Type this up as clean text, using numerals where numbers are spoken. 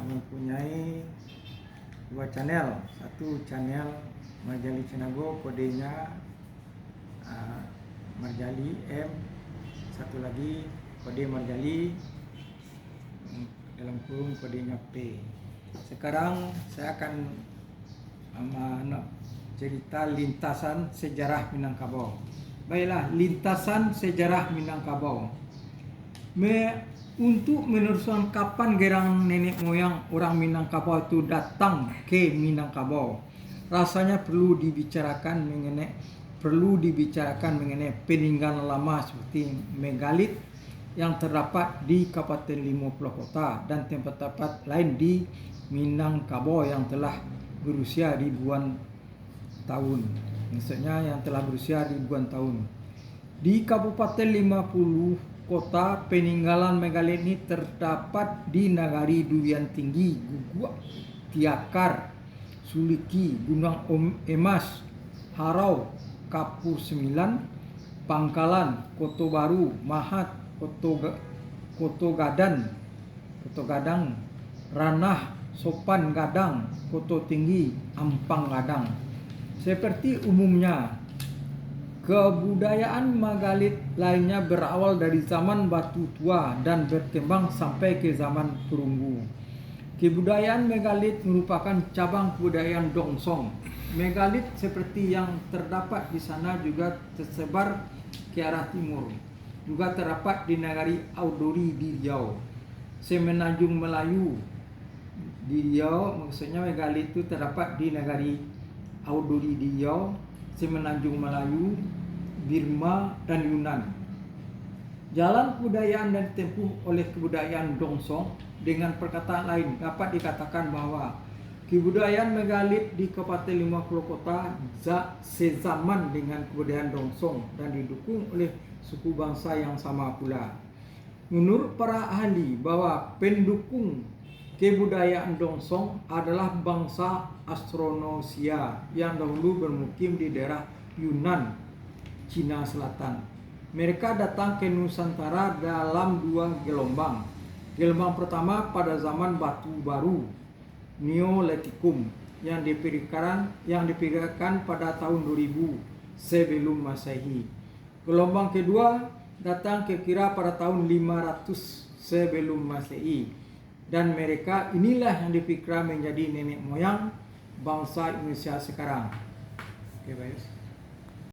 mempunyai dua channel. Satu channel Marjali Cinago, kodenya Marjali M. Satu lagi kode Marjali dalam kurung kodenya P. Sekarang saya akan cerita lintasan sejarah Minangkabau. Baiklah, lintasan sejarah Minangkabau. Untuk meneruskan kapan gerang nenek moyang orang Minangkabau itu datang ke Minangkabau, rasanya perlu dibicarakan mengenai peninggalan lama seperti megalit yang terdapat di Kabupaten 50 Kota dan tempat-tempat lain di Minangkabau yang telah berusia ribuan tahun. Maksudnya yang telah berusia ribuan tahun. Di Kabupaten 50 Kota, peninggalan megalit ini terdapat di Nagari Durian Tinggi, Guguk, Tiakar, Suliki, Gunung Emas, Harau, Kapur 9, Pangkalan, Koto Baru, Mahat, Koto Gadang, Ranah, Sopan Gadang, Koto Tinggi, Ampang Gadang. Seperti umumnya, kebudayaan megalit lainnya berawal dari zaman batu tua dan berkembang sampai ke zaman perunggu. Kebudayaan megalit merupakan cabang kebudayaan Dongsong. Megalit seperti yang terdapat di sana juga tersebar ke arah timur. Juga terdapat di Nagari Audori di Riau. Semenanjung Melayu di Riau, maksudnya megalit itu terdapat di Nagari Audori di Riau, Semenanjung Melayu, Burma, dan Yunan. Jalan kebudayaan dan ditempuh oleh kebudayaan Dongsong. Dengan perkataan lain dapat dikatakan bahwa kebudayaan megalit di Kabupaten 50 Kota sezaman dengan kebudayaan Dongsong dan didukung oleh suku bangsa yang sama pula. Menurut para ahli bahwa pendukung kebudayaan Dongsong adalah bangsa Austronesia yang dahulu bermukim di daerah Yunan, Cina Selatan. Mereka datang ke Nusantara dalam dua gelombang. Gelombang pertama pada zaman Batu Baru, Neolitikum, yang diperkirakan pada tahun 2000 sebelum Masehi. Gelombang kedua datang kira-kira pada tahun 500 sebelum Masehi. Dan mereka inilah yang diperkirakan menjadi nenek moyang bangsa Indonesia sekarang. Oke, baik.